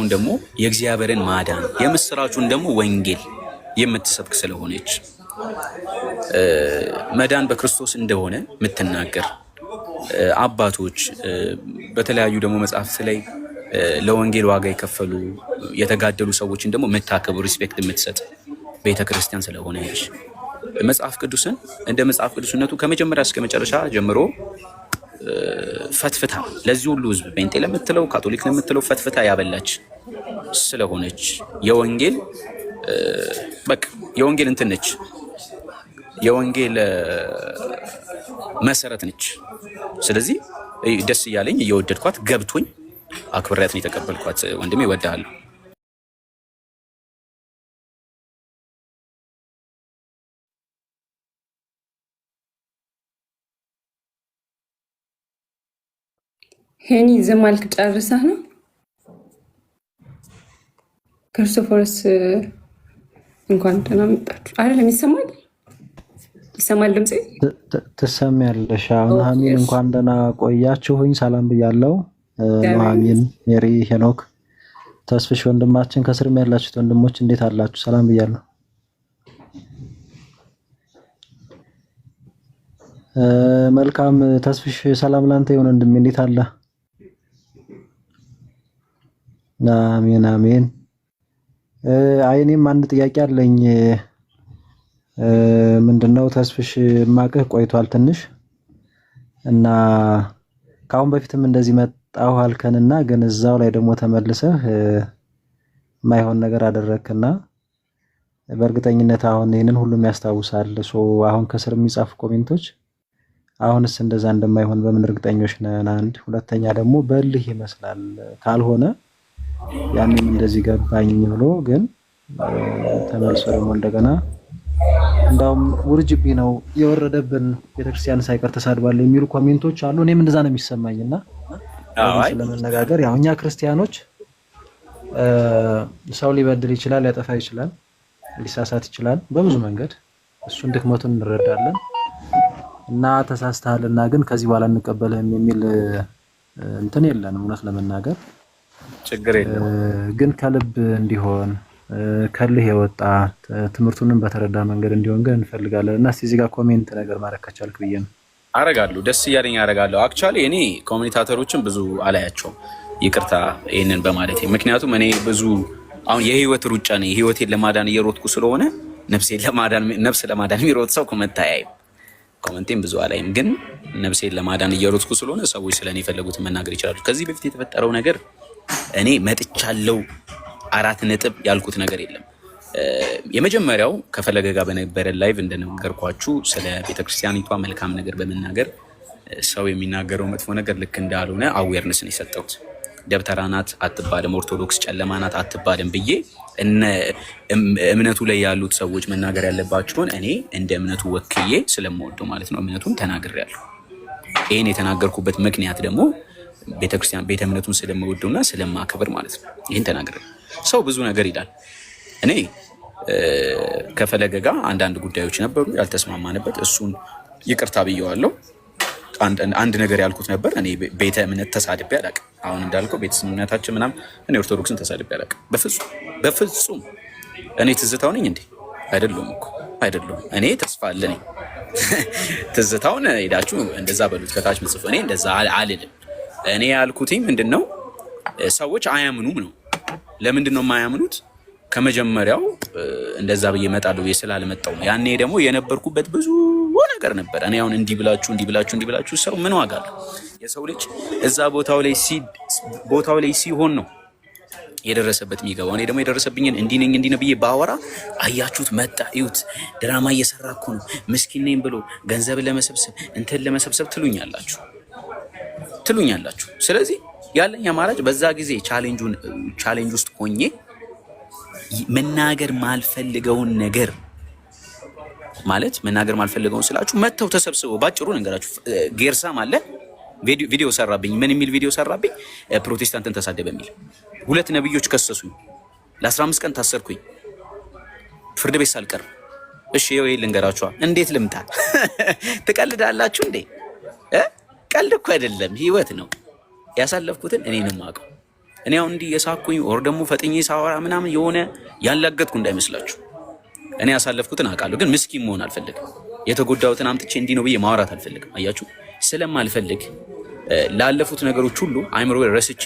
ደግሞ የእግዚአብሔርን ማዳን የምስራቹን ደግሞ ወንጌል የምትሰብክ ስለሆነች መዳን በክርስቶስ እንደሆነ የምትናገር አባቶች በተለያዩ ደግሞ መጽሐፍት ላይ ለወንጌል ዋጋ የከፈሉ የተጋደሉ ሰዎችን ደግሞ የምታከብር ሪስፔክት የምትሰጥ ቤተክርስቲያን ስለሆነች መጽሐፍ ቅዱስን እንደ መጽሐፍ ቅዱስነቱ ከመጀመሪያ እስከ መጨረሻ ጀምሮ ፈትፍታ ለዚህ ሁሉ ህዝብ ጴንጤ ለምትለው ካቶሊክ ለምትለው ፈትፍታ ያበላች ስለሆነች የወንጌል በቃ የወንጌል እንትን ነች፣ የወንጌል መሰረት ነች። ስለዚህ ደስ እያለኝ እየወደድኳት ገብቶኝ አክብሬያት ነው የተቀበልኳት። ወንድሜ እወድሃለሁ። ሄኒ ዝም አልክ ጨርሰህ ነው? ክርስቶፎርስ እንኳን ደህና መጣችሁ። አይደለም ይሰማል? ይሰማል ድምጼ? ትሰሚያለሽ? ኑሐሚን እንኳን ደህና ቆያችሁኝ። ሰላም ብያለሁ። ኑሐሚን፣ ሜሪ፣ ሄኖክ፣ ተስፍሽ ወንድማችን ከስርም ያላችሁት ወንድሞች እንዴት አላችሁ? ሰላም ብያለሁ። መልካም ተስፍሽ፣ ሰላም ላንተ ይሁን ወንድሜ፣ እንዴት አለ? አሜን አሜን። እኔም አንድ ጥያቄ አለኝ። ምንድነው ተስፍሽ ማቀህ ቆይቷል ትንሽ እና ካሁን በፊትም እንደዚህ መጣሁ አልከንና ግን እዛው ላይ ደግሞ ተመልሰህ ማይሆን ነገር አደረክና በእርግጠኝነት አሁን ይሄንን ሁሉም ያስታውሳል። አሁን ከስር የሚጻፉ ኮሜንቶች አሁንስ እንደዛ እንደማይሆን በምን እርግጠኞች ነን? አንድ ሁለተኛ ደግሞ በልህ ይመስላል ካልሆነ ያንን እንደዚህ ገባኝ ብሎ ግን ተመልሶ ደግሞ እንደገና እንዳውም ውርጅቢ ነው የወረደብን ቤተክርስቲያን ሳይቀር ተሳድባለ የሚሉ ኮሜንቶች አሉ። እኔም እንደዛ ነው የሚሰማኝና ስለመነጋገር ያው እኛ ክርስቲያኖች ሰው ሊበድል ይችላል፣ ሊያጠፋ ይችላል፣ ሊሳሳት ይችላል በብዙ መንገድ እሱን ድክመቱን እንረዳለን እና ተሳስተሃልና ግን ከዚህ በኋላ እንቀበልህም የሚል እንትን የለንም። እውነት ለመናገር ችግር የለም ግን ከልብ እንዲሆን ከልህ የወጣ ትምህርቱንም በተረዳ መንገድ እንዲሆን ግን እንፈልጋለን እና እስቲ እዚህ ጋር ኮሜንት ነገር ማድረግ ከቻልክ ብዬ ነው። አረጋለሁ፣ ደስ እያለኝ አረጋለሁ። አክቹአሊ እኔ ኮሜንታተሮችን ብዙ አላያቸውም፣ ይቅርታ ይሄንን በማለቴ። ምክንያቱም እኔ ብዙ አሁን የህይወት ሩጫ ነኝ፣ ህይወቴን ለማዳን እየሮጥኩ ስለሆነ ነፍስ ለማዳን የሚሮጥ ሰው ኮሜንት አያይም። ኮሜንቴን ብዙ አላይም፣ ግን ነፍሴን ለማዳን እየሮጥኩ ስለሆነ ሰዎች ስለኔ የፈለጉትን መናገር ይችላሉ። ከዚህ በፊት የተፈጠረው ነገር እኔ መጥቻለሁ 4 ነጥብ ያልኩት ነገር የለም። የመጀመሪያው ከፈለገ ጋር በነበረ ላይቭ እንደነገርኳችሁ ስለ ቤተክርስቲያኒቷ መልካም ነገር በመናገር ሰው የሚናገረው መጥፎ ነገር ልክ እንዳልሆነ አዌርነስ ነው የሰጠሁት። ደብተራ ናት አትባልም፣ ኦርቶዶክስ ጨለማ ናት አትባልም ብዬ እምነቱ ላይ ያሉት ሰዎች መናገር ያለባቸውን እኔ እንደ እምነቱ ወክዬ ስለምወደው ማለት ነው እምነቱን ተናግሬያለሁ። ይሄን የተናገርኩበት ምክንያት ደግሞ ቤተክርስቲያን ቤተ እምነቱን ስለምወደውና ስለማከብር ማለት ነው። ይሄን ተናግሬያለሁ። ሰው ብዙ ነገር ይላል። እኔ ከፈለገ ጋር አንዳንድ ጉዳዮች ነበሩ ያልተስማማንበት፣ እሱን ይቅርታ ብየዋለሁ። አንድ ነገር ያልኩት ነበር። እኔ ቤተ እምነት ተሳድቤ አላውቅም። አሁን እንዳልከው ቤተ እምነታችን ምናምን እኔ ኦርቶዶክስን ተሳድቤ አላውቅም። በፍጹም እኔ ትዝታው ነኝ እንዴ? አይደለም እኮ አይደለም። እኔ ተስፋ አለ ነኝ። ትዝታውን ሄዳችሁ እንደዛ በሉት ከታች ምጽፉ። እኔ እንደዛ አልልም። እኔ ያልኩትኝ ምንድነው ሰዎች አያምኑም ነው። ለምንድን ነው የማያምኑት? ከመጀመሪያው እንደዛ ብዬ እመጣለሁ ስላልመጣሁ ነው። ያኔ ደግሞ የነበርኩበት ብዙ ነገር ነበር። እኔ አሁን እንዲህ ብላችሁ ሰው ምን ዋጋ አለው? የሰው ልጅ እዛ ቦታው ላይ ሲሆን ነው የደረሰበት የሚገባው። እኔ ደግሞ የደረሰብኝን እንዲህ ነኝ ብዬ ባወራ አያችሁት፣ መጣ እዩት፣ ድራማ እየሰራ እኮ ነው ምስኪን ነኝ ብሎ ገንዘብ ለመሰብሰብ እንትን ለመሰብሰብ ትሉኛላችሁ። ስለዚህ ያለኝ አማራጭ በዛ ጊዜ ቻሌንጅ ውስጥ ሆኜ መናገር ማልፈልገውን ነገር ማለት መናገር ማልፈልገውን ስላችሁ መተው ተሰብስበው ባጭሩ ነገራችሁ። ጌርሳም አለ ቪዲዮ ሰራብኝ። ምን የሚል ቪዲዮ ሰራብኝ? ፕሮቴስታንትን ተሳደበ የሚል 2 ነብዮች ከሰሱኝ። ለ15 ቀን ታሰርኩኝ ፍርድ ቤት ሳልቀር። እሺ ይሄ ልንገራችሁ። እንዴት ልምታ? ትቀልዳላችሁ እንዴ? ቀልድ እኮ አይደለም ህይወት ነው። ያሳለፍኩትን እኔንም አውቀው እኔ አሁን እንዲህ የሳኩኝ ኦር ደግሞ ፈጥኜ ሳወራ ምናምን የሆነ ያላገጥኩ እንዳይመስላችሁ። እኔ ያሳለፍኩትን አውቃለሁ፣ ግን ምስኪን መሆን አልፈልግም። የተጎዳሁትን አምጥቼ እንዲህ ነው ብዬ ማውራት አልፈልግም። አያችሁ፣ ስለማልፈልግ ላለፉት ነገሮች ሁሉ አይምሮ ረስቼ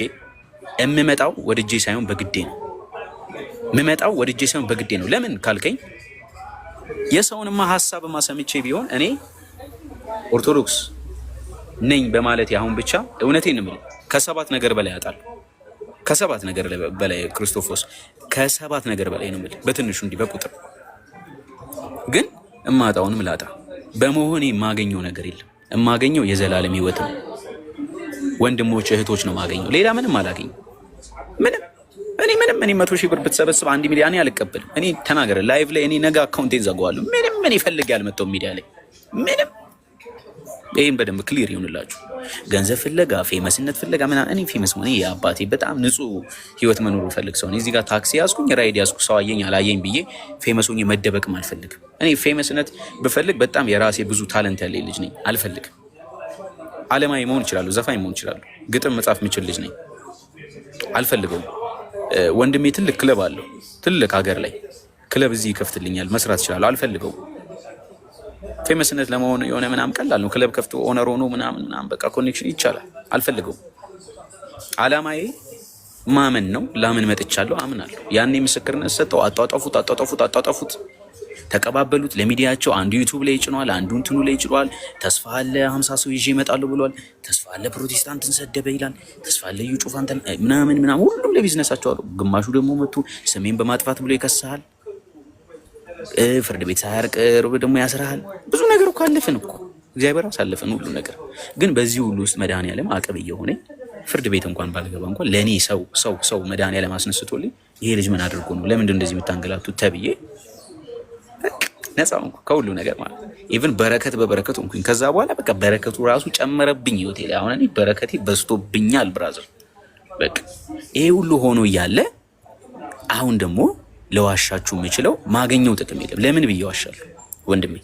የምመጣው ወድጄ ሳይሆን በግዴ ነው። የምመጣው ወድጄ ሳይሆን በግዴ ነው። ለምን ካልከኝ የሰውንማ ሀሳብማ ሰምቼ ቢሆን እኔ ኦርቶዶክስ ነኝ በማለት አሁን ብቻ እውነቴን ነው የምልህ ከሰባት ነገር በላይ አጣለሁ። ከሰባት ነገር በላይ ክርስቶፎስ ከሰባት ነገር በላይ ነው የምልህ በትንሹ እንዲህ በቁጥር ግን እማጣውንም ላጣ በመሆኔ የማገኘው ነገር የለም። የማገኘው የዘላለም ህይወት ነው። ወንድሞች እህቶች ነው የማገኘው። ሌላ ምንም አላገኘው። ምንም እኔ 100 ሺህ ብር ብትሰበስብ 1 ሚሊዮን አልቀበልም። እኔ ተናገረ ላይቭ ላይ እኔ ነገ አካውንቴን ዘጋዋለሁ። ምንም ምን ይፈልግ ያልመጣው ሚዲያ ላይ ምንም። ይሄን በደንብ ክሊር ይሁንላችሁ። ገንዘብ ፍለጋ ፌመስነት ፍለጋ ምናምን እኔ ፌመስ ሆነ የአባቴ በጣም ንጹህ ህይወት መኖር ፈልግ ሰው እዚህ ጋር ታክሲ ያዝኩኝ ራይድ ያዝኩ ሰው አየኝ አላየኝ ብዬ ፌመስ ሆኜ መደበቅም አልፈልግም። እኔ ፌመስነት ብፈልግ በጣም የራሴ ብዙ ታለንት ያለኝ ልጅ ነኝ። አልፈልግም። ዓለማዊ መሆን ይችላል፣ ዘፋኝ መሆን ይችላል፣ ግጥም መጻፍ የምችል ልጅ ነኝ። አልፈልገውም። ወንድሜ ትልቅ ክለብ አለው፣ ትልቅ ሀገር ላይ ክለብ እዚህ ይከፍትልኛል፣ መስራት ይችላል። አልፈልገውም። ፌመስነት ለመሆን የሆነ ምናምን ቀላል ነው። ክለብ ከፍቶ ኦነር ሆኖ ምናምን በቃ ኮኔክሽን ይቻላል። አልፈልገውም። ዓላማዬ ማመን ነው። ላምን መጥቻለሁ፣ አምናለሁ። ያኔ ምስክርነት ሰጠው። አጣጣፉት፣ ተቀባበሉት። ለሚዲያቸው አንዱ ዩቲዩብ ላይ ይጭኗል፣ አንዱ እንትኑ ላይ ይጭኗል። ተስፋ አለ 50 ሰው ይዤ እመጣለሁ ብሏል። ተስፋ አለ ፕሮቴስታንትን ሰደበ ይላል። ተስፋ አለ እዩ ጩፋንተን ምናምን ሁሉም ለቢዝነሳቸው አሉ። ግማሹ ደግሞ መጡ ስሜን በማጥፋት ብሎ ይከሳል። ፍርድ ቤት ሳያርቅ ደግሞ ያስራል። ብዙ ነገር እኮ አለፍን እኮ እግዚአብሔር አሳለፈን ሁሉ ነገር። ግን በዚህ ሁሉ ውስጥ መድኃኒዓለም አቅብ እየሆነ ፍርድ ቤት እንኳን ባልገባ እንኳን ለእኔ ሰው መድኃኒዓለም አስነስቶልኝ ይሄ ልጅ ምን አድርጎ ነው ለምንድን እንደዚህ የምታንገላቱት ተብዬ ነፃ ሆንኩ ከሁሉ ነገር ማለት ኢቭን በረከት በበረከት ሆንኩኝ። ከዛ በኋላ በቃ በረከቱ ራሱ ጨመረብኝ ህይወቴ ላይ። አሁን እኔ በረከቴ በዝቶብኛል ብራዘር። በቃ ይሄ ሁሉ ሆኖ እያለ አሁን ደግሞ ለዋሻችሁ የምችለው ማገኘው ጥቅም የለም። ለምን ብዬ ዋሻለሁ? ወንድሜ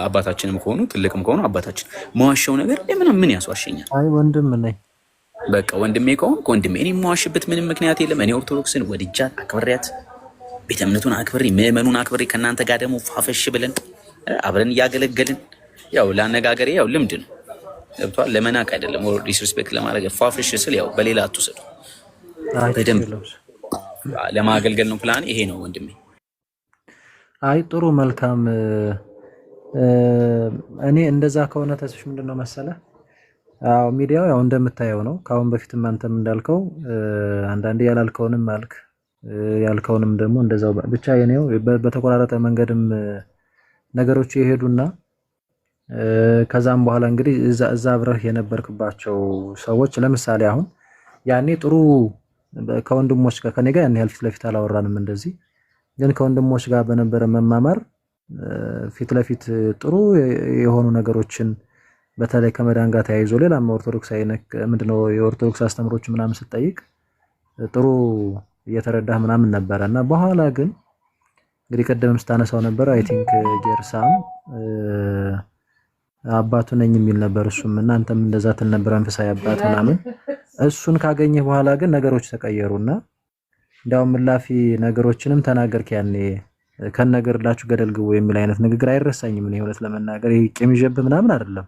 አባታችንም ከሆኑ ትልቅም ከሆኑ አባታችን መዋሻው ነገር ምን ያስዋሸኛል? አይ ወንድም ነኝ በቃ ወንድሜ ከሆኑ ወንድሜ። እኔ የማዋሽበት ምንም ምክንያት የለም። እኔ ኦርቶዶክስን ወድጃት አክብሬያት ቤተ እምነቱን አክብሬ ምዕመኑን አክብሬ ከእናንተ ጋር ደግሞ ፋፈሽ ብለን አብረን እያገለገልን ያው ለአነጋገሬ ያው ልምድ ነው ገብቷል። ለመናቅ አይደለም ወር ዲስሪስፔክት ለማድረግ ፋፈሽ ስል ያው በሌላ አትውሰዱ። በደንብ ለማገልገል ነው ፕላን። ይሄ ነው ወንድሜ። አይ ጥሩ መልካም። እኔ እንደዛ ከሆነ ተስፍሽ ምንድነው መሰለህ፣ አዎ ሚዲያው ያው እንደምታየው ነው። ካሁን በፊትም አንተም እንዳልከው አንዳንዴ ያላልከውንም አልክ፣ ያልከውንም ደግሞ እንደዛው ብቻ የኔው በተቆራረጠ መንገድም ነገሮች ይሄዱና ከዛም በኋላ እንግዲህ እዛ አብረህ የነበርክባቸው ሰዎች ለምሳሌ አሁን ያኔ ጥሩ ከወንድሞች ጋር ከኔ ጋር ያን ያህል ፊት ለፊት አላወራንም እንደዚህ፣ ግን ከወንድሞች ጋር በነበረ መማማር ፊት ለፊት ጥሩ የሆኑ ነገሮችን በተለይ ከመዳን ጋር ተያይዞ ሌላም ኦርቶዶክስ አይነክ ምንድነው የኦርቶዶክስ አስተምሮች ምናምን ስትጠይቅ ጥሩ እየተረዳህ ምናምን ነበረና በኋላ ግን እንግዲህ ቀደምም ስታነሳው ነበር አይ ቲንክ ጌርሳም አባቱ ነኝ የሚል ነበር እሱም እናንተም እንደዛ ትል ነበር መንፈሳዊ አባት ምናምን። እሱን ካገኘህ በኋላ ግን ነገሮች ተቀየሩና እንዳው ምላፊ ነገሮችንም ተናገርክ። ያኔ ከነገርላችሁ ገደል ግቡ የሚል አይነት ንግግር አይረሳኝም። እኔ እውነት ለመናገር ይሄ ቂም ይጀብ ምናምን አይደለም።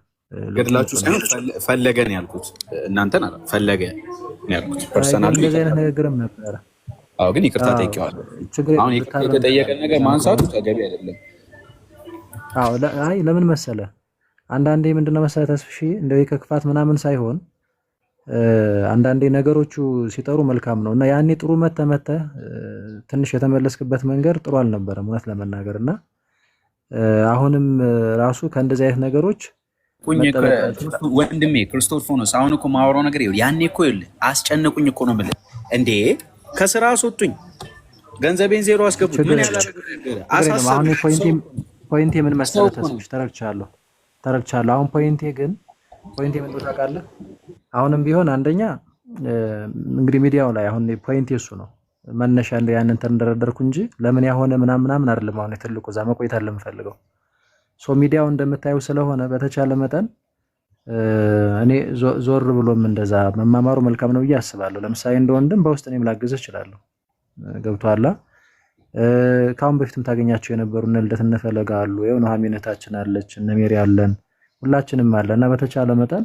ገድላችሁ ሳይሆን ፈለገ ነው ያልኩት፣ እናንተን አላ ፈለገ ነው ያልኩት። ፐርሰናል እንደዚህ አይነት ንግግርም ነበር። አዎ ግን ይቅርታ ጠይቄዋለሁ። አሁን የተጠየቀን ነገር ማንሳቱ ተገቢ አይደለም። አዎ አይ ለምን መሰለ አንዳንዴ ምንድነው መሰለ ተስፍሺ እንደው የከክፋት ምናምን ሳይሆን አንዳንዴ ነገሮቹ ሲጠሩ መልካም ነው እና ያኔ ጥሩ መተ ትንሽ የተመለስክበት መንገድ ጥሩ አልነበረም እውነት ለመናገርና አሁንም ራሱ ከእንደዚህ አይነት ነገሮች ወንድሜ ክርስቶፎኖስ አሁን እኮ ማወራው ነገር ይኸውልህ፣ ያኔ እኮ ይኸውልህ አስጨነቁኝ እኮ ነው የምልህ። እንዴ ከስራ አስወጡኝ፣ ገንዘቤን ዜሮ አስገቡት። ምን ያላደረጉት አሁን ፖይንቴ ምን መሰለህ ተስፍሽ ተረድቻለሁ። አሁን ፖይንቴ ምን ታውቃለህ? አሁንም ቢሆን አንደኛ እንግዲህ ሚዲያው ላይ አሁን ፖይንቴ እሱ ነው መነሻ እንደ ያንን ተንደረደርኩ እንጂ ለምን ያሆነ ምናምን አይደለም። አሁን የትልቁ እዛ መቆየት አለ የምፈልገው ሶ ሚዲያው እንደምታየው ስለሆነ በተቻለ መጠን እኔ ዞር ብሎም እንደዛ መማማሩ መልካም ነው ብዬ አስባለሁ። ለምሳሌ እንደ ወንድም በውስጥ እኔም ላግዝህ እችላለሁ። ገብቶሃል? ከአሁን በፊትም ታገኛቸው የነበሩ እነ ልደት እነ ፈለጋ አሉ፣ ይኸው ኑሐሚን እህታችን አለች፣ እነ ሜሪ አለን፣ ሁላችንም አለ እና በተቻለ መጠን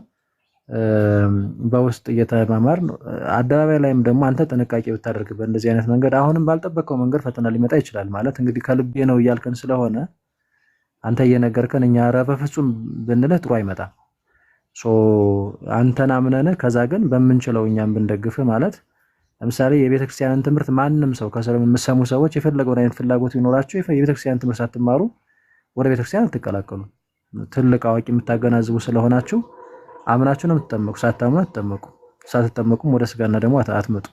በውስጥ እየተማማር አደባባይ ላይም ደግሞ አንተ ጥንቃቄ ብታደርግ በእንደዚህ አይነት መንገድ አሁንም ባልጠበቀው መንገድ ፈተና ሊመጣ ይችላል። ማለት እንግዲህ ከልቤ ነው እያልከን ስለሆነ አንተ እየነገርከን እኛ ኧረ በፍጹም ብንልህ ጥሩ አይመጣም። አንተን አምነን ከዛ ግን በምንችለው እኛም ብንደግፍ ማለት ለምሳሌ የቤተክርስቲያንን ትምህርት ማንም ሰው ከስር የምትሰሙ ሰዎች የፈለገውን አይነት ፍላጎት ቢኖራችሁ የቤተክርስቲያንን ትምህርት ሳትማሩ ወደ ቤተክርስቲያን አትቀላቀሉ። ትልቅ አዋቂ የምታገናዝቡ ስለሆናችሁ አምናችሁ ነው የምትጠመቁ። ሳታምኑ አትጠመቁ። ሳትጠመቁም ወደ ስጋና ደግሞ አትመጡ።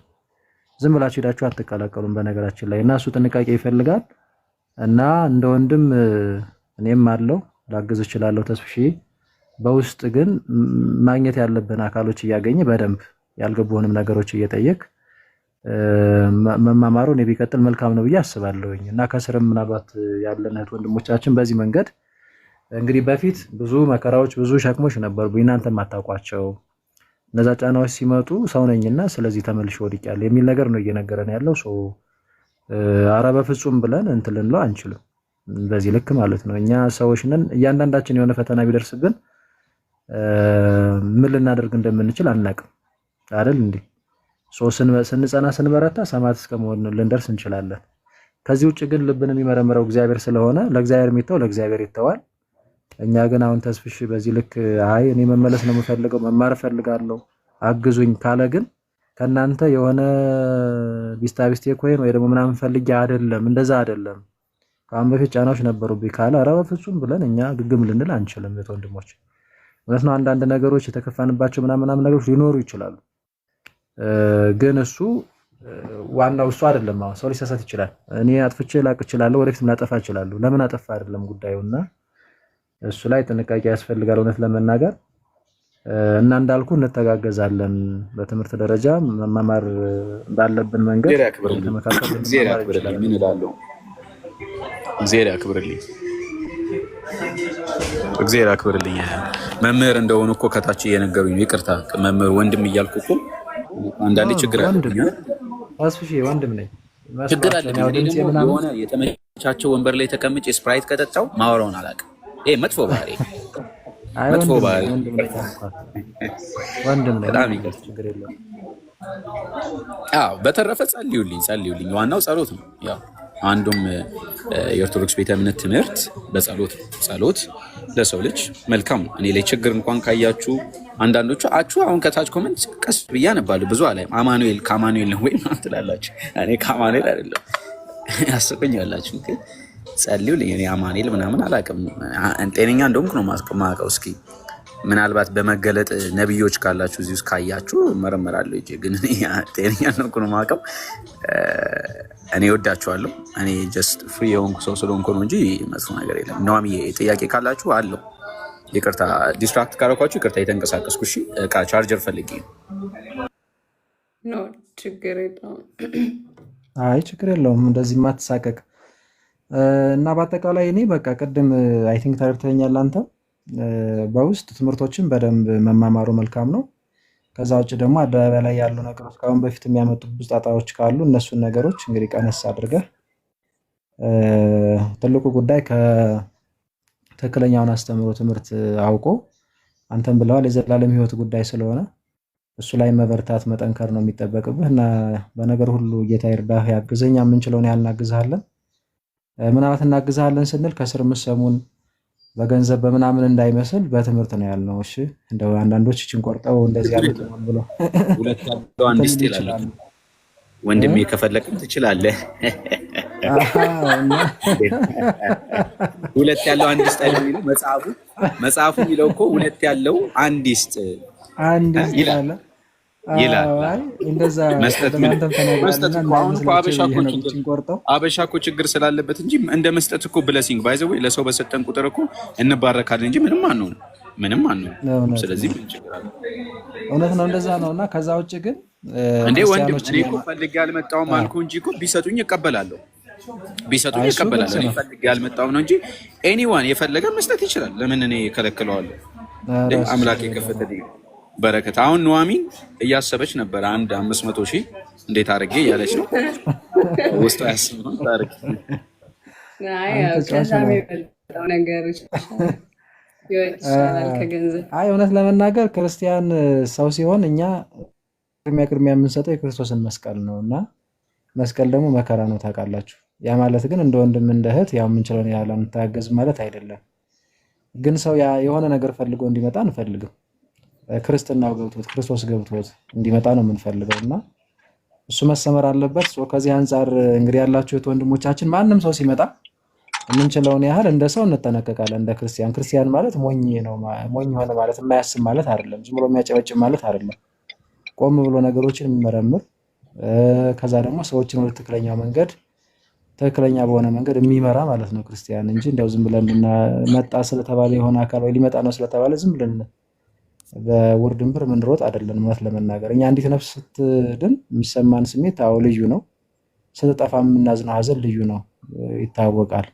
ዝም ብላችሁ ሄዳችሁ አትቀላቀሉም። በነገራችን ላይ እና እሱ ጥንቃቄ ይፈልጋል እና እንደ ወንድም እኔም አለው ላግዝ እችላለሁ ተስፍሼ። በውስጥ ግን ማግኘት ያለብን አካሎች እያገኘ በደንብ ያልገቡንም ነገሮች እየጠየቅ መማማሩ እኔ ቢቀጥል መልካም ነው ብዬ አስባለሁኝ እና ከስርም ምናልባት ያለን እህት ወንድሞቻችን በዚህ መንገድ እንግዲህ በፊት ብዙ መከራዎች ብዙ ሸክሞች ነበሩ እናንተ ማታውቋቸው። እነዛ ጫናዎች ሲመጡ ሰው ነኝና ስለዚህ ተመልሼ ወድቄያለሁ የሚል ነገር ነው እየነገረን ያለው። ኧረ በፍጹም ብለን እንትን ልንለው አንችልም። በዚህ ልክ ማለት ነው። እኛ ሰዎች ነን። እያንዳንዳችን የሆነ ፈተና ቢደርስብን ምን ልናደርግ እንደምንችል አናውቅም አይደል እንዴ? ስንጸና ስንበረታ ሰማዕት እስከመሆን ልንደርስ እንችላለን። ከዚህ ውጭ ግን ልብን የሚመረምረው እግዚአብሔር ስለሆነ ለእግዚአብሔር የሚተው ለእግዚአብሔር ይተዋል። እኛ ግን አሁን ተስፍሽ በዚህ ልክ አይ እኔ መመለስ ነው የምፈልገው መማር እፈልጋለሁ አግዙኝ ካለ ግን ከናንተ የሆነ ቢስታቢስቴ ኮይን ወይ ደግሞ ምናምን ፈልጌ አይደለም፣ እንደዛ አይደለም። ከአሁን በፊት ጫናዎች ነበሩብኝ ካለ ኧረ በፍጹም ብለን እኛ ግግም ልንል አንችልም። ወንድሞች እውነት ነው። አንዳንድ ነገሮች የተከፋንባቸው ምናምን ነገሮች ሊኖሩ ይችላሉ። ግን እሱ ዋናው እሱ አይደለም። አሁን ሰው ሊሳሳት ይችላል። እኔ አጥፍቼ ላቅ እችላለሁ፣ ወደፊትም ላጠፋ እችላለሁ። ለምን አጠፋ አይደለም ጉዳዩና እሱ ላይ ጥንቃቄ ያስፈልጋል እውነት ለመናገር እና እንዳልኩ እንተጋገዛለን። በትምህርት ደረጃ መማማር ባለብን መንገድ ተመካከል። እግዚአብሔር ያክብርልኝ። ምን እላለሁ? እግዚአብሔር ያክብርልኝ። እግዚአብሔር ያክብርልኝ። መምህር እንደሆኑ እኮ ከታች እየነገሩኝ ይቅርታ መምህር ወንድም እያልኩ እኮ አንዳንዴ ችግር አለ። አስፍሽ ወንድም ነኝ ችግር አለ። የሆነ የተመቻቸው ወንበር ላይ ተቀምጬ ስፕራይት ከጠጣው ማወራውን አላውቅም። ይሄ መጥፎ ባህሪ መጥፎ ባህሪ ወንድም ነኝ። በጣም ይቅርታ። ችግር የለም። አዎ በተረፈ ጸልዩልኝ። ዋናው ጸሎት ነው። ያው አንዱም የኦርቶዶክስ ቤተ እምነት ትምህርት በጸሎት ጸሎት ለሰው ልጅ መልካም ነው። እኔ ላይ ችግር እንኳን ካያችሁ አንዳንዶቹ አሁን ከታች ኮመንት ቀስ ብዬ አነባለሁ። ብዙ አላይም። አማኑኤል ከአማኑኤል ነው ወይ ምናምን ትላላችሁ። እኔ ከአማኑኤል አይደለም ያስቀኛላችሁ። ግን ጸልዩልኝ። እኔ አማኑኤል ምናምን አላውቅም። ጤነኛ እንደሆንኩ ነው የማውቀው። እስኪ ምናልባት በመገለጥ ነብዮች ካላችሁ እዚህ ውስጥ ካያችሁ መረመራለሁ እንጂ ግን እኔ ጤነኛ እንደሆንኩ ነው የማውቀው። እኔ ወዳችኋለሁ። እኔ ጀስት ፍሪ የሆንኩ ሰው ስለሆንኩ ነው እንጂ መጥፎ ነገር የለም። ነዋምዬ ጥያቄ ካላችሁ አለው። ይቅርታ ዲስትራክት ካረኳችሁ ይቅርታ። የተንቀሳቀስኩ እሺ። እቃ ቻርጀር ፈልጌ ነው። ችግር የለውም። አይ ችግር የለውም። እንደዚህ ማትሳቀቅ እና በአጠቃላይ እኔ በቃ ቅድም አይ ቲንክ ተረድተኛል አንተ። በውስጥ ትምህርቶችን በደንብ መማማሩ መልካም ነው። ከዛ ውጭ ደግሞ አደባባይ ላይ ያሉ ነገሮች ከአሁን በፊት የሚያመጡ ብዙ ጣጣዎች ካሉ እነሱን ነገሮች እንግዲህ ቀነስ አድርገህ ትልቁ ጉዳይ ከትክክለኛውን አስተምሮ ትምህርት አውቆ አንተም ብለዋል የዘላለም ሕይወት ጉዳይ ስለሆነ እሱ ላይ መበርታት መጠንከር ነው የሚጠበቅብህ እና በነገር ሁሉ ጌታ ይርዳህ፣ ያግዘኝ። የምንችለውን ያህል እናግዝሃለን። ምናልባት እናግዝሃለን ስንል ከስር ምሰሙን በገንዘብ በምናምን እንዳይመስል በትምህርት ነው ያልነው። እሺ እንደው አንዳንዶች እችን ቆርጠው እንደዚህ ያሉት ብሎ ሁለት ያለው አንድ ስቴል አለ። ወንድሜ ከፈለክም ትችላለህ። ሁለት ያለው አንድ ስቴል የሚለው መጽሐፉ የሚለው እኮ ሁለት ያለው አንድ ይላል። እንደዛ አበሻ እኮ ችግር ስላለበት እንጂ እንደ መስጠት እኮ ብለሲንግ ባይ ዘ ወይ ለሰው በሰጠን ቁጥር እኮ እንባረካለን እንጂ ምንም አንሆንም። ስለዚህ ምን ችግር አለ? እውነት ነው፣ እንደዛ ነው። እና ከዛ ውጭ ግን እንዴ ወንድም እኔ እኮ ፈልጌ አልመጣሁም አልኩ እንጂ እኮ ቢሰጡኝ እቀበላለሁ። እኔ ፈልጌ አልመጣሁም ነው እንጂ ኤኒዋን የፈለገ መስጠት ይችላል። ለምን እኔ እከለክለዋለሁ? አምላክ የከፈተልኝ በረከት። አሁን ኑሐሚን እያሰበች ነበር አንድ 500,000 እንዴት አድርጌ እያለች ነው ውስጡ ያስበው ታሪክ። አይ እውነት ለመናገር ክርስቲያን ሰው ሲሆን እኛ ቅድሚያ የምንሰጠው የክርስቶስን መስቀል ነው እና መስቀል ደግሞ መከራ ነው ታውቃላችሁ። ያ ማለት ግን እንደ ወንድም እንደ እህት ያው የምንችለውን ያህል እንታገዝ ማለት አይደለም። ግን ሰው የሆነ ነገር ፈልጎ እንዲመጣ አንፈልግም። ክርስትናው ገብቶት ክርስቶስ ገብቶት እንዲመጣ ነው የምንፈልገው እና እሱ መሰመር አለበት። ከዚህ አንጻር እንግዲህ ያላችሁ ወንድሞቻችን ማንም ሰው ሲመጣ የምንችለውን ያህል እንደ ሰው እንጠነቀቃለን። እንደ ክርስቲያን ማለት ሞኝ ሆነ ማለት የማያስብ ማለት አይደለም። ዝም ብሎ የሚያጨበጭብ ማለት አይደለም። ቆም ብሎ ነገሮችን የሚመረምር ከዛ ደግሞ ሰዎችን ወደ ትክክለኛ በሆነ መንገድ የሚመራ ማለት ነው ክርስቲያን እንጂ እንደው ዝም ብለን መጣ ስለተባለ የሆነ አካል ወይ ሊመጣ ነው ስለተባለ ዝም ብለን በውርድንብር ምንሮጥ አይደለም። ማለት ለመናገር እኛ አንዲት ነፍስ ስትድን የሚሰማን ስሜት ልዩ ነው። ስትጠፋ የምናዝነው ሀዘን ልዩ ነው፣ ይታወቃል።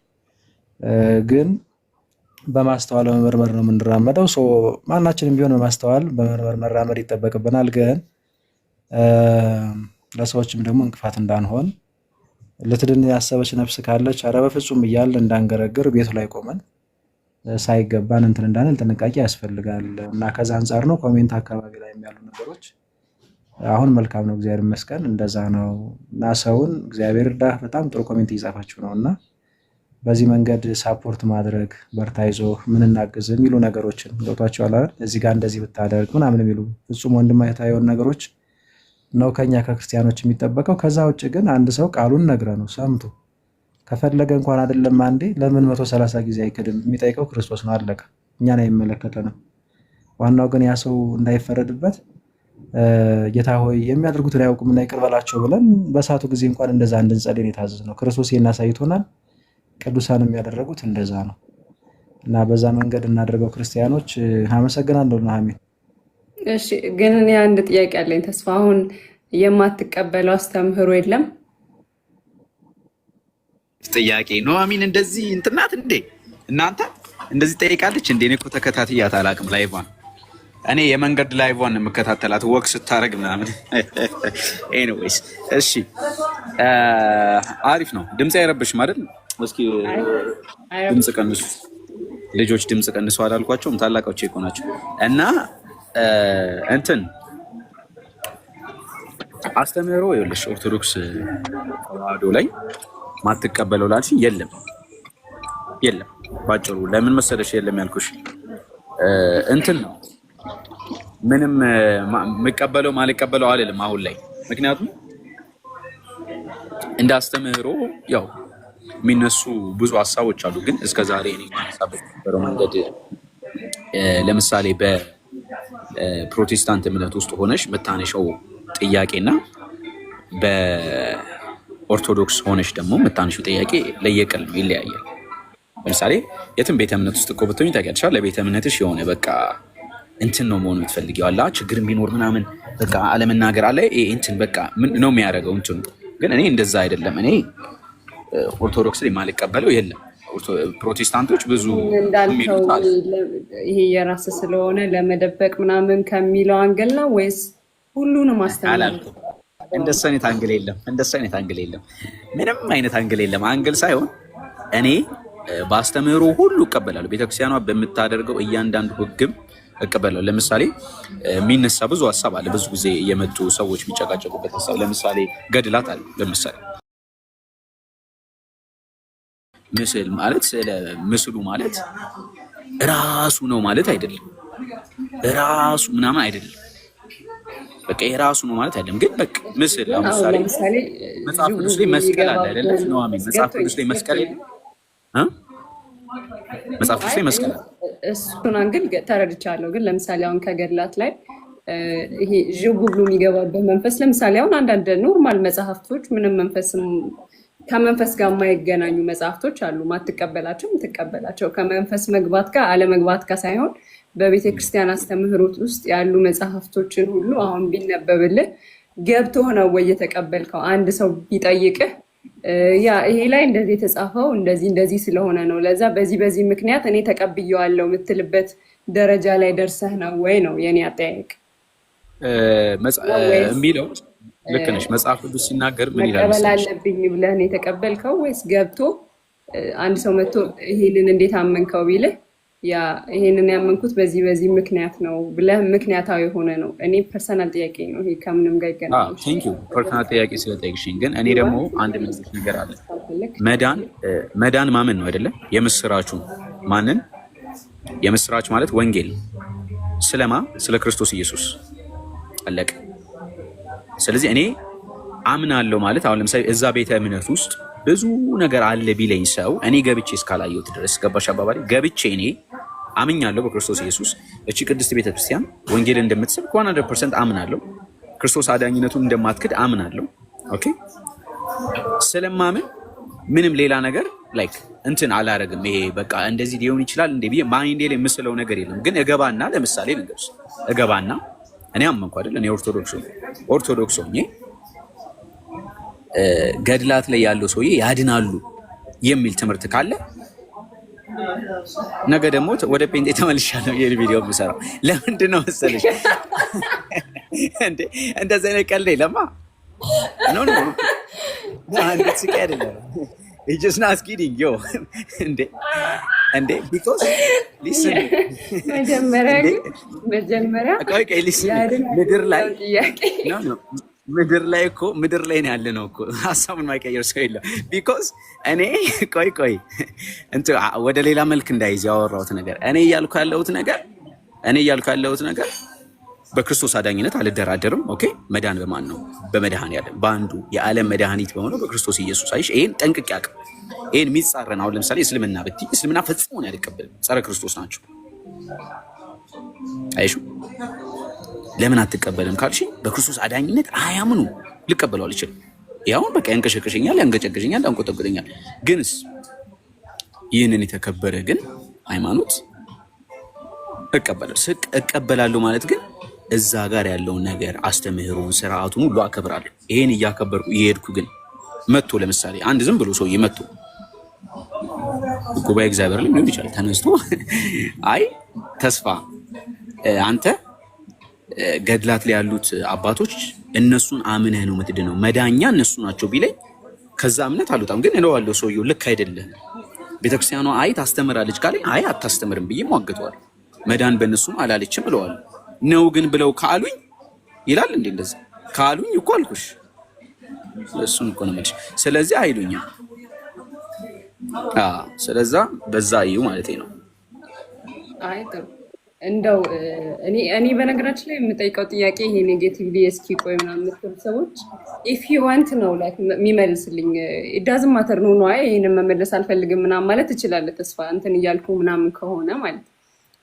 ግን በማስተዋል በመመርመር ነው የምንራመደው። ማናችንም ቢሆን በማስተዋል በመመርመር መራመድ ይጠበቅብናል። ግን ለሰዎችም ደግሞ እንቅፋት እንዳንሆን ልትድን ያሰበች ነፍስ ካለች ኧረ በፍጹም እያልን እንዳንገረግር ቤቱ ላይ ቆመን ሳይገባን እንትን እንዳንል ጥንቃቄ ያስፈልጋል እና ከዛ አንጻር ነው ኮሜንት አካባቢ ላይ ያሉ ነገሮች አሁን መልካም ነው፣ እግዚአብሔር ይመስገን እንደዛ ነው እና ሰውን እግዚአብሔር እርዳህ በጣም ጥሩ ኮሜንት እየጻፋችሁ ነው እና በዚህ መንገድ ሳፖርት ማድረግ በርታ ይዞህ ምን እናግዝ የሚሉ ነገሮችን ገብቷችኋል አይደል? እዚህ ጋር እንደዚህ ብታደርግ ምናምን የሚሉ ፍጹም ወንድማዊታዊ ነገሮች ነው ከኛ ከክርስቲያኖች የሚጠበቀው። ከዛ ውጭ ግን አንድ ሰው ቃሉን ነግረ ነው ሰምቶ ከፈለገ እንኳን አይደለም አንዴ ለምን 130 ጊዜ አይክድም? የሚጠይቀው ክርስቶስ ነው። አለቀ። እኛን አይመለከተንም። ዋናው ግን ያ ሰው እንዳይፈረድበት ጌታ ሆይ የሚያደርጉትን አያውቁምና ይቅር በላቸው ብለን በሳቱ ጊዜ እንኳን እንደዛ እንድንጸልይ የታዘዝነው ክርስቶስ እናሳይቶናል። ቅዱሳን የሚያደርጉት እንደዛ ነው እና በዛ መንገድ እናደርገው ክርስቲያኖች። አመሰግናለሁ ኑሐሚን። እሺ ግን እኔ አንድ ጥያቄ አለኝ። ተስፋ አሁን የማትቀበለው አስተምህሮ የለም? ጥያቄ ኑሐሚን እንደዚህ እንትናት እንዴ እናንተ እንደዚህ ጠይቃለች እንዴ? እኔ እኮ ተከታትያት አላውቅም። ላይቫን እኔ የመንገድ ላይቫን የምከታተላት ወክ ስታረግ ምናምን። ኤኒዌይስ እሺ አሪፍ ነው። ድምጽ አይረብሽም አይደል? እስኪ ድምጽ ቀንሱ ልጆች፣ ድምጽ ቀንሱ አላልኳቸውም? ታላቆቼ እኮ ናቸው እና እንትን አስተምህሮ ይኸውልሽ ኦርቶዶክስ ተዋህዶ ላይ ማትቀበለው ላልሽኝ የለም ባጭሩ። ለምን መሰለሽ የለም ያልኩሽ እንትን ነው ምንም መቀበለው ማልቀበለው አይደለም አሁን ላይ። ምክንያቱም እንደ አስተምህሮ ያው የሚነሱ ብዙ ሀሳቦች አሉ። ግን እስከዛሬ እኔ ማነሳበት የነበረው መንገድ ለምሳሌ በፕሮቴስታንት እምነት ውስጥ ሆነሽ መታነሻው ጥያቄና በኦርቶዶክስ ሆነሽ ደግሞ መታነሻው ጥያቄ ለየቅል ነው፣ ይለያያል። ለምሳሌ የትም ቤተ እምነት ውስጥ እኮ ብትሆኚ ታውቂያለሽ፣ ለቤተ እምነትሽ የሆነ በቃ እንትን ነው መሆኑ የምትፈልጊው አላ ችግር ቢኖር ምናምን በቃ አለመናገር አለ እንትን በቃ ምን ነው የሚያደርገው እንትኑ። ግን እኔ እንደዛ አይደለም። እኔ ኦርቶዶክስ ላይ ማልቀበለው የለም። ፕሮቴስታንቶች ብዙ እንዳልከው ይሄ የራስ ስለሆነ ለመደበቅ ምናምን ከሚለው አንግል ነው ወይስ ሁሉንም አስተምራለሁ? እንደሱ አይነት አንግል የለም። ምንም አይነት አንግል የለም። አንግል ሳይሆን እኔ በአስተምህሮ ሁሉ እቀበላለሁ። ቤተክርስቲያኗ በምታደርገው እያንዳንዱ ህግም እቀበላለሁ። ለምሳሌ የሚነሳ ብዙ ሀሳብ አለ። ብዙ ጊዜ የመጡ ሰዎች የሚጨቃጨቁበት ሀሳብ ለምሳሌ ገድላት አለ። ለምሳሌ ምስል ማለት ምስሉ ማለት ራሱ ነው ማለት አይደለም። ራሱ ምናምን አይደለም። በቃ የራሱ ነው ማለት አይደለም። ግን በቃ ምስል ለምሳሌ መጽሐፍ ቅዱስ ላይ መስቀል አለ አይደለ? ኑሐሚን መጽሐፍ ቅዱስ ላይ መስቀል የለም? መጽሐፍ ቅዱስ ላይ መስቀል አለ። እሱን አንግል ተረድቻለሁ። ግን ለምሳሌ አሁን ከገድላት ላይ ይሄ ዥቡ ብሎ የሚገባበት መንፈስ ለምሳሌ አሁን አንዳንድ ኖርማል መጽሐፍቶች ምንም መንፈስም ከመንፈስ ጋር የማይገናኙ መጽሐፍቶች አሉ። ማትቀበላቸው የምትቀበላቸው ከመንፈስ መግባት ጋር አለመግባት ጋር ሳይሆን በቤተ ክርስቲያን አስተምህሮት ውስጥ ያሉ መጽሐፍቶችን ሁሉ አሁን ቢነበብልህ ገብቶ ነው ወይ የተቀበልከው? አንድ ሰው ቢጠይቅህ ያ ይሄ ላይ እንደዚህ የተጻፈው እንደዚህ ስለሆነ ነው፣ ለዛ በዚህ ምክንያት እኔ ተቀብየዋለሁ የምትልበት ደረጃ ላይ ደርሰህ ነው ወይ ነው የኔ አጠያየቅ። የሚለው ልክ ነሽ። መጽሐፍ ቅዱስ ሲናገር ምን ይላል? መቀበል አለብኝ ብለህ ነው የተቀበልከው ወይስ ገብቶ አንድ ሰው መጥቶ ይሄንን እንዴት አመንከው ቢልህ ያ ይሄንን ያመንኩት በዚህ በዚህ ምክንያት ነው ብለህ ምክንያታዊ የሆነ ነው? እኔ ፐርሰናል ጥያቄ ነው ይሄ፣ ከምንም ጋር ይገናኛል። ቴንክ ዩ ፐርሰናል ጥያቄ ስለጠየቅሽኝ። ግን እኔ ደግሞ አንድ መስሎሽ ነገር አለ። መዳን ማመን ነው አይደለም? የምስራቹ ማንን? የምስራች ማለት ወንጌል ስለማ ስለ ክርስቶስ ኢየሱስ አለቀ። ስለዚህ እኔ አምናለሁ ማለት አሁን ለምሳሌ እዛ ቤተ እምነት ውስጥ ብዙ ነገር አለ ቢለኝ ሰው እኔ ገብቼ እስካላየሁት ድረስ ገባሽ አባባሌ? ገብቼ እኔ አምኛለሁ በክርስቶስ ኢየሱስ። እቺ ቅድስት ቤተክርስቲያን ወንጌል እንደምትሰብክ 100% አምናለሁ። ክርስቶስ አዳኝነቱን እንደማትክድ አምናለሁ። ኦኬ። ስለማምን ምንም ሌላ ነገር ላይክ እንትን አላረግም። ይሄ በቃ እንደዚህ ሊሆን ይችላል እንደ ብዬ ማይንዴ ላይ የምስለው ነገር የለም። ግን እገባና ለምሳሌ ልንገርሽ፣ እገባና እኔ አመንኩ አይደል? እኔ ኦርቶዶክስ ሆኜ ገድላት ላይ ያለው ሰውዬ ያድናሉ የሚል ትምህርት ካለ ነገ ደግሞ ወደ ጴንጤ ተመልሻለሁ ይሄን ቪዲዮ የምሰራው ለምንድን ነው መሰለሽ? እንዴ እንደዛ አይነት ቀልድ የለማ። ኖ አንድ ሲቀር አይደለም he just not kidding yo እንዴ because listen መጀመሪያ ቆይ listen ምድር ላይ ነው ያለ ነው እኮ ሀሳቡን ማይቀየር ሰው የለም። ቢኮዝ እኔ ቆይ እንትን ወደ ሌላ መልክ እንዳይዝ ያወራሁት ነገር እኔ እያልኩ ያለሁት ነገር በክርስቶስ አዳኝነት አልደራደርም። ኦኬ። መዳን በማን ነው? በመድኃኒዓለም በአንዱ የዓለም መድኃኒት በሆነው በክርስቶስ ኢየሱስ። አይሽ ይሄን ጠንቅቄ አውቅ። ይሄን የሚጻረን አሁን ለምሳሌ እስልምና ብትይ እስልምና ፈጽሞ ነው ያልቀበልም፣ ጸረ ክርስቶስ ናቸው። አይሽ ለምን አትቀበልም ካልሽ በክርስቶስ አዳኝነት አያምኑ፣ ልቀበለው አልችልም። ያው በቃ ያንቀሸቀሸኛል፣ ያንገጨገጨኛል፣ ያንቆጠቆጠኛል። ግንስ ይህንን የተከበረ ግን ሃይማኖት እቀበላለሁ ማለት ግን እዛ ጋር ያለውን ነገር አስተምህሮን፣ ስርዓቱን ሁሉ አከብራለሁ። ይሄን እያከበርኩ እየሄድኩ ግን መጥቶ ለምሳሌ አንድ ዝም ብሎ ሰውዬ መጥቶ ጉባኤ እግዚአብሔር ላይ ሊሆን ይችላል ተነስቶ አይ ተስፋ አንተ ገድላት ላይ ያሉት አባቶች እነሱን አምነህ ነው የምትድነው፣ መዳኛ እነሱ ናቸው ቢለኝ ከዛ እምነት አልወጣም። ግን እለዋለሁ ሰውዬው ልክ አይደለም፣ ቤተክርስቲያኗ አይ ታስተምራለች ካለኝ አይ አታስተምርም ብዬ ሟግተዋል። መዳን በእነሱም አላለችም እለዋለሁ። ነው ግን ብለው ካሉኝ ይላል እንዴ እንደዛ ካሉኝ እኮ አልኩሽ፣ እሱን እኮ ነው የምልሽ። ስለዚህ አይሉኝም። ስለዛ በዛ እዩ ማለቴ ነው። አይ ጥሩ። እንደው እኔ በነገራችን ላይ የምጠይቀው ጥያቄ ይሄ ኔጌቲቭሊ እስኪ ቆይ ምናምን የምትሉ ሰዎች ኢፍ ዩ ዋንት ነው ላይክ የሚመልስልኝ ኢት ዳዝንት ማተር ነው አይ ይሄንን መመለስ አልፈልግም ምናምን ማለት ትችላለህ። ተስፋ እንትን እያልኩ ምናምን ከሆነ ማለት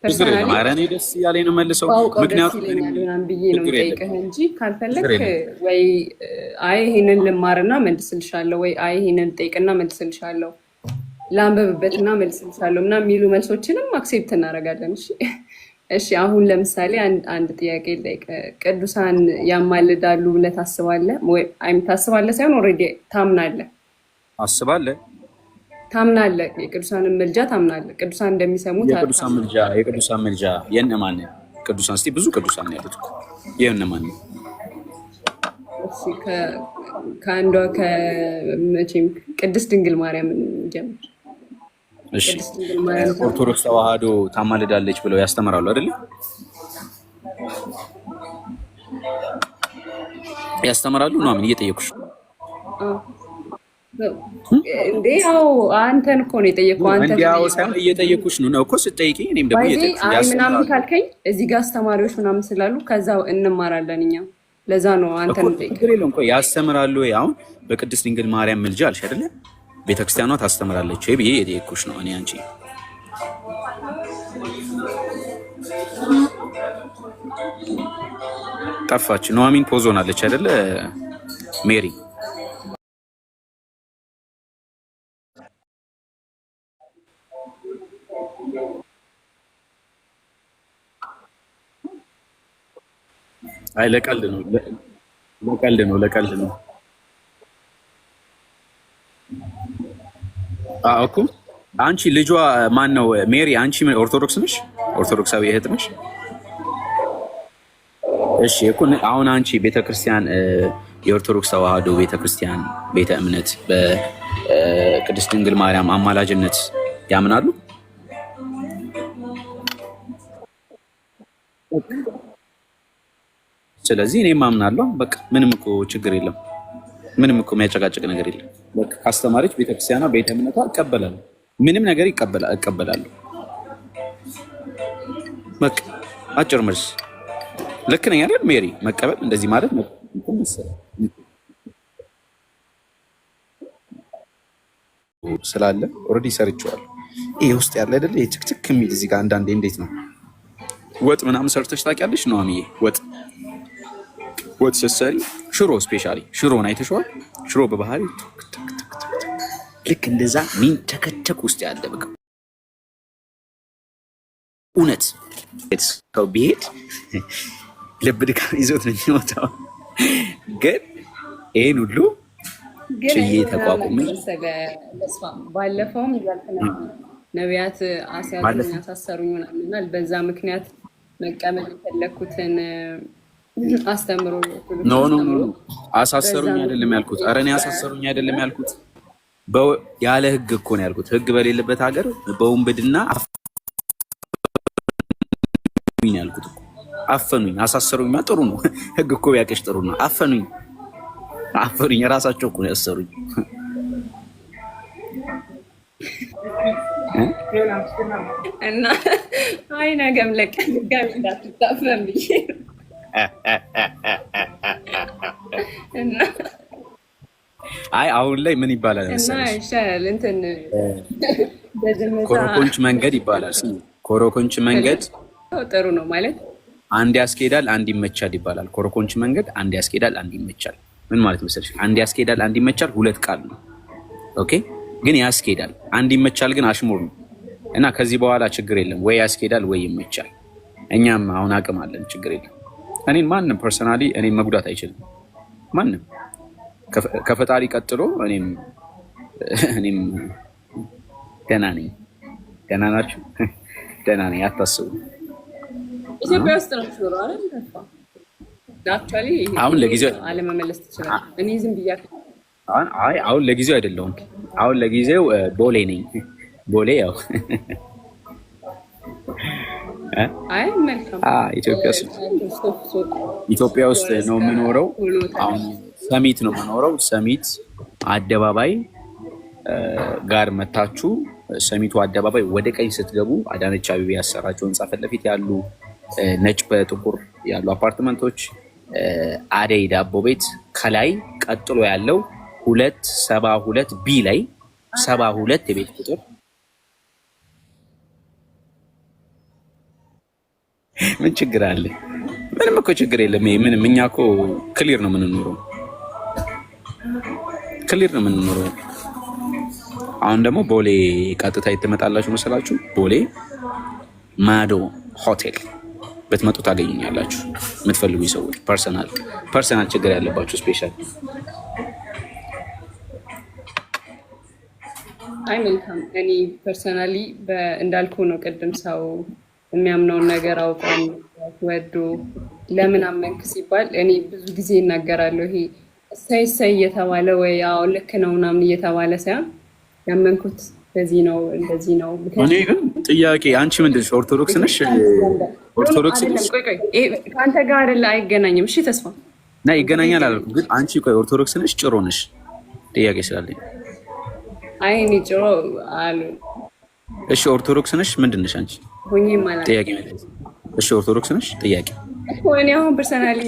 ፐርሰናሊ ማረኔ ደስ ያለኝ ነው መልሰው። ምክንያቱም ምናምን ብዬ ነው የምጠይቅህ እንጂ ካልፈለክ ወይ አይ ይሄንን ልማርና መልስልሻለሁ ወይ አይ ይሄንን ጠይቅና መልስልሻለሁ ላንበብበትና መልስልሻለሁ ምናምን የሚሉ መልሶችንም አክሴፕት እናደርጋለን። እሺ አሁን ለምሳሌ አንድ ጥያቄ ልጠይቅ። ቅዱሳን ያማልዳሉ ብለህ ታስባለህ ወይ? ታስባለህ ሳይሆን ኦልሬዲ ታምናለህ? ታምናለህ? የቅዱሳንን ምልጃ ታምናለህ? ቅዱሳን እንደሚሰሙት የቅዱሳን ምልጃ የእነማን ቅዱሳን? እስቲ ብዙ ቅዱሳን ያሉት እኮ የእነማን? እሺ ከአንዷ ከመቼም ቅድስት ድንግል ማርያም ጀምር። እሺ ኦርቶዶክስ ተዋህዶ ታማልዳለች ብለው ያስተምራሉ አይደል? ያስተምራሉ ነው። ምን እየጠየኩሽ እንዴ? ያው አንተን እኮ ነው የጠየኩህ። አንተ እንዲያው ሳይሆን እየጠየኩሽ ነው እኮ ስትጠይቂኝ፣ እኔም ደግሞ እየጠየኩሽ አይ ምናምን ካልከኝ እዚህ ጋር አስተማሪዎች ምናምን ስላሉ ከዛው እንማራለን እኛ። ለዛ ነው አንተን ጠይቅ። ችግር የለውም እኮ ያስተምራሉ። አሁን በቅድስት ድንግል ማርያም ምልጃ አልሽ አይደለ? ቤተክርስቲያኗ ታስተምራለች ወይ ብዬ የጠየኩሽ ነው። እኔ አንቺ ጠፋች። ኑሐሚን ፖዞን አለች አይደለ? ሜሪ አይ ለቀልድ ነው። እኮ አንቺ ልጇ ማን ነው? ሜሪ አንቺ ኦርቶዶክስ ነሽ? ኦርቶዶክሳዊ እህት ነሽ? እሺ እኮ አሁን አንቺ ቤተክርስቲያን የኦርቶዶክስ ተዋህዶ ቤተክርስቲያን ቤተ እምነት በቅድስት ድንግል ማርያም አማላጅነት ያምናሉ? ስለዚህ እኔም አምናለሁ። በቃ ምንም እኮ ችግር የለም። ምንም እኮ የሚያጨቃጭቅ ነገር የለም። በቃ ካስተማሪች ቤተክርስቲያኗ ቤተ እምነቷ እቀበላለሁ። ምንም ነገር እቀበላለሁ። በቃ አጭር መልስ። ልክ ነኝ አይደል ሜሪ? መቀበል እንደዚህ ማለት ነው ስላለ ኦልሬዲ ሰርቼዋለሁ። ይሄ ውስጥ ያለ አይደል ችክችክ የሚል እዚህ ጋር አንዳንዴ እንዴት ነው ወጥ ምናምን ሰርተሽ ታውቂያለሽ? ነው አሚዬ ወጥ ስትሰሪ ሽሮ ስፔሻሊ ሽሮን አይተሽዋል? ሽሮ በባህሪ ልክ እንደዛ ሚንተከተክ ውስጥ ያለ በቃ እውነት ሰው ቢሄድ ልብ ድካም ይዞት ነው የሚወጣው። ግን ይሄን ሁሉ ችዬ ተቋቁሜ ባለፈውም ነቢያት አስያዙኝ አሳሰሩኝ ምናምናል። በዛ ምክንያት መቀመጥ የፈለኩትን አስተምሮ ኖ አሳሰሩኝ አይደለም ያልኩት። ኧረ እኔ አሳሰሩኝ አይደለም ያልኩት። ያለ ህግ እኮ ነው ያልኩት። ህግ በሌለበት ሀገር በወንብድና አፈኑኝ ያልኩት እኮ። አፈኑኝ አሳሰሩኝ ጥሩ ነው። ህግ እኮ ቢያቀሽ ጥሩ ነው። አፈኑኝ ራሳቸው እኮ ነው ያሰሩኝ። እና አይ ነገም ለቀን ጋር እንዳትታፈን ብዬ እና አይ አሁን ላይ ምን ይባላል መሰለሽ? ይሻላል እንትን ኮረኮንች መንገድ ይባላል። ኮረኮንች መንገድ ጥሩ ነው ማለት አንድ ያስኬዳል አንድ ይመቻል ይባላል። ኮረኮንች መንገድ አንድ ያስኬዳል አንድ ይመቻል ምን ማለት መሰለሽ? አንድ ያስኬዳል አንድ ይመቻል ሁለት ቃል ነው። ኦኬ ግን ያስኬዳል አንድ ይመቻል ግን አሽሙር ነው። እና ከዚህ በኋላ ችግር የለም ወይ ያስኬዳል ወይ ይመቻል። እኛም አሁን አቅም አለን፣ ችግር የለም። እኔን ማንም ፐርሰናሊ እኔን መጉዳት አይችልም ማንም ከፈጣሪ ቀጥሎ። እኔም ደህና ነኝ። ደህና ናችሁ? ደህና ነኝ፣ አታስቡ። ኢትዮጵያ ውስጥ ነው ሹሮ አይደል? አክቹአሊ አሁን ለጊዜው አለመመለስ ትችላለህ። እኔ ዝም ብያለሁ። አይ አሁን ለጊዜው አይደለሁም። አሁን ለጊዜው ቦሌ ነኝ። ቦሌ ያው አይ መልካም ኢትዮጵያ ውስጥ ነው የምኖረው። አሁን ሰሚት ነው የምኖረው። ሰሚት አደባባይ ጋር መታችሁ። ሰሚቱ አደባባይ ወደ ቀኝ ስትገቡ አዳነች አቤቤ ያሰራቸው ህንጻ ፊት ለፊት ያሉ ነጭ በጥቁር ያሉ አፓርትመንቶች፣ አደይ ዳቦ ቤት ከላይ ቀጥሎ ያለው 272 ቢ ላይ 72 የቤት ቁጥር ምን ችግር አለ? ምንም እኮ ችግር የለም። ምንም እኛ እኮ ክሊር ነው የምንኖረው፣ ክሊር ነው የምንኖረው። አሁን ደግሞ ቦሌ ቀጥታ የተመጣላችሁ መሰላችሁ? ቦሌ ማዶ ሆቴል ብትመጡ ታገኙኛላችሁ። የምትፈልጉ ሰዎች ፐርሰናል ችግር ያለባችሁ ስፔሻል። አይ መልካም። እኔ ፐርሰናሊ እንዳልኩ ነው ቅድም ሰው የሚያምነውን ነገር አውቀን ወዶ ለምን አመንክ ሲባል እኔ ብዙ ጊዜ እናገራለሁ። ይሄ እሰይ እየተባለ ወይ ያው ልክ ነው ምናምን እየተባለ ሳይሆን ያመንኩት በዚህ ነው እንደዚህ ነው። እኔ ግን ጥያቄ አንቺ ምንድን ነሽ? ኦርቶዶክስ ነሽ? ኦርቶዶክስ ነሽ? ቆይ ከአንተ ጋር አይደለ? አይገናኝም። እሺ ተስፋ ና ይገናኛል አላልኩም። ግን አንቺ ቆይ ኦርቶዶክስ ነሽ ጭሮ ነሽ? ጥያቄ ስላለኝ። አይ እኔ ጭሮ አሉ። እሺ ኦርቶዶክስ ነሽ? ምንድን ነሽ አንቺ? ሆኜ ማለት ጥያቄ ማለት እሺ ኦርቶዶክስ ነሽ? ጥያቄ እኔ አሁን ፐርሰናሊ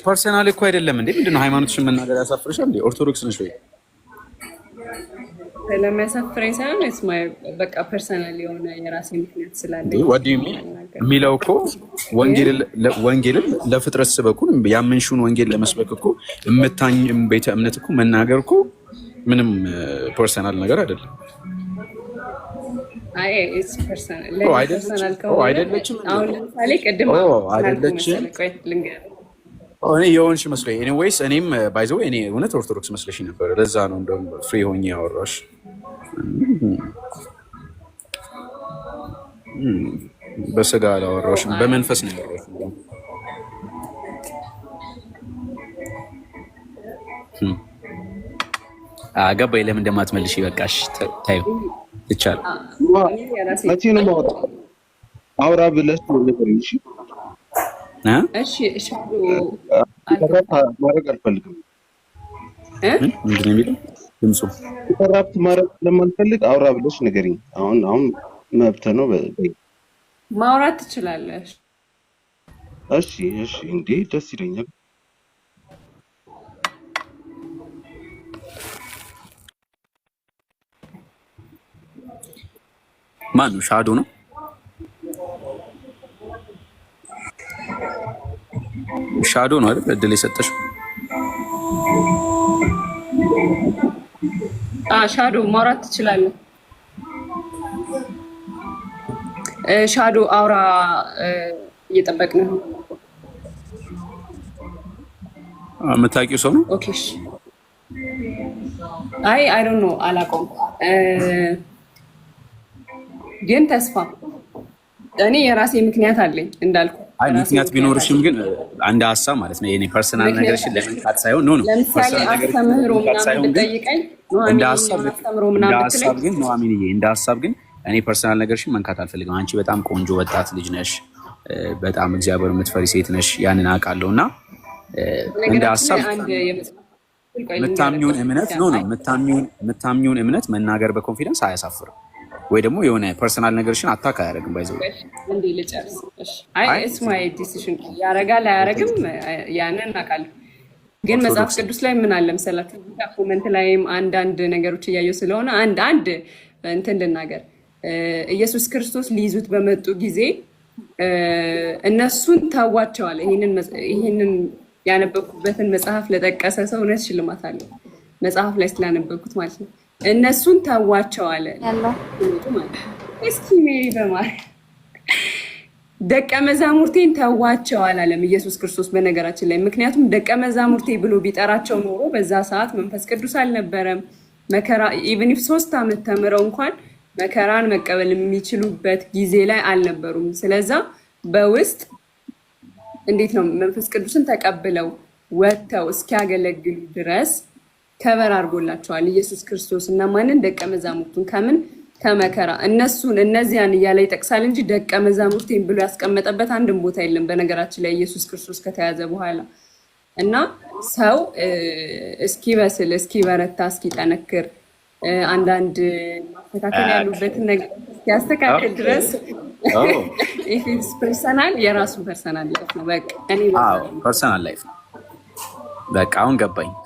ፐርሰናል እኮ አይደለም እንዴ? ምንድነው ሃይማኖትሽን መናገር ያሳፍርሻል እንዴ? ኦርቶዶክስ ነሽ ወይ? ለሚያሳፍረኝ ሳይሆን በቃ ፐርሰናል የሆነ የራሴ ምክንያት ስላለኝ የሚለው እኮ ወንጌልን ለፍጥረት ስበኩ። ያመንሽውን ወንጌል ለመስበክ እኮ የምታኝ ቤተ እምነት እኮ መናገር እኮ ምንም ፐርሰናል ነገር አይደለም። አይደለችም። አሁን ለምሳሌ ቅድም አይደለችም እኔ የሆንሽ መስሎኝ ኤኒዌይስ፣ እኔም ባይዘው እኔ እውነት ኦርቶዶክስ መስለሽ ነበር። ለዛ ነው እንደውም ፍሪ ሆኜ ያወራሽ። በስጋ አላወራሁሽም፣ በመንፈስ ነው ያወራሁሽ። ገባኝ። ለምን እንደማትመልሽ በቃሽ። ታዩ ይቻላል። መቼ ነው የማወጣው? አውራ ብለሽ ነገር እሺ። እሺ ማድረግ አልፈልግም። ምንድን ነው የሚለው ድምፁ? ኢንተራፕት ማድረግ ስለማልፈልግ አውራ ብለሽ ንገሪኝ። አሁን መብት ነው። ማውራት ትችላለሽ። እሺ እንዴ ደስ ይለኛል። ማን ነው? ሻዶ ነው? ሻዶ ነው አይደል? እድል የሰጠሽው ሻዶ ማውራት ትችላለህ። ሻዶ አውራ፣ እየጠበቅን ነው። የምታውቂው ሰው ነው? ኦኬ እሺ። አይ ዶንት ኖ አላውቀውም፣ ግን ተስፋ እኔ የራሴ ምክንያት አለኝ እንዳልኩ። አይ ምክንያት ቢኖርሽም ግን አንድ ሀሳብ ማለት ነው የኔ ፐርሰናል ነገርሽን ለመንካት ሳይሆን ነው ለምሳሌ አስተምህሮ ምናምን ብትጠይቀኝ እንደ ሀሳብ ግን ነው አሚንዬ፣ እንደ ሀሳብ ግን እኔ ፐርሰናል ነገርሽን መንካት አልፈልግም። አንቺ በጣም ቆንጆ ወጣት ልጅ ነሽ፣ በጣም እግዚአብሔር የምትፈሪ ሴት ነሽ፣ ያንን አውቃለሁ። እና እንደ ሀሳብ የምታምኚውን እምነት ነው የምታምኚውን እምነት መናገር በኮንፊደንስ አያሳፍርም። ወይ ደግሞ የሆነ ፐርሰናል ነገርሽን አታክ አያደርግም። ባይዘው እንዴ ልጨርስ። እሺ አይ ኢትስ ማይ ዲሲዥን። ያረጋል አያረግም ያንን አውቃለሁ። ግን መጽሐፍ ቅዱስ ላይ ምን አለ መሰላችሁ? ኮመንት ላይም አንዳንድ ነገሮች እያየሁ ስለሆነ አንድ እንትን ልናገር። ኢየሱስ ክርስቶስ ሊይዙት በመጡ ጊዜ እነሱን ታዋቸዋል። ይሄንን ያነበብኩበትን መጽሐፍ ለጠቀሰ ሰው እውነት ሽልማት አለው። መጽሐፍ ላይ ስላነበብኩት ማለት ነው። እነሱን ታዋቸዋል እስኪ ሜሪ በማር ደቀ መዛሙርቴን ተዋቸዋል አለም ኢየሱስ ክርስቶስ። በነገራችን ላይ ምክንያቱም ደቀ መዛሙርቴ ብሎ ቢጠራቸው ኖሮ በዛ ሰዓት መንፈስ ቅዱስ አልነበረም። መከራ ኢቭን ኢፍ 3 ዓመት ተምረው እንኳን መከራን መቀበል የሚችሉበት ጊዜ ላይ አልነበሩም። ስለዛ በውስጥ እንዴት ነው መንፈስ ቅዱስን ተቀብለው ወጥተው እስኪያገለግሉ ድረስ ከበር አድርጎላቸዋል ኢየሱስ ክርስቶስ። እና ማንን? ደቀ መዛሙርቱን። ከምን? ከመከራ። እነዚያን እያለ ይጠቅሳል እንጂ ደቀ መዛሙርቴን ብሎ ያስቀመጠበት አንድም ቦታ የለም በነገራችን ላይ ኢየሱስ ክርስቶስ ከተያዘ በኋላ። እና ሰው እስኪበስል፣ እስኪበረታ፣ እስኪጠነክር አንዳንድ ማስተካከል ያሉበትን ነገር እስኪያስተካከል ድረስ ኢትስ ፐርሰናል፣ የራሱ ፐርሰናል ላይፍ ነው። በቃ እኔ ፐርሰናል ላይፍ ነው። በቃ አሁን ገባኝ።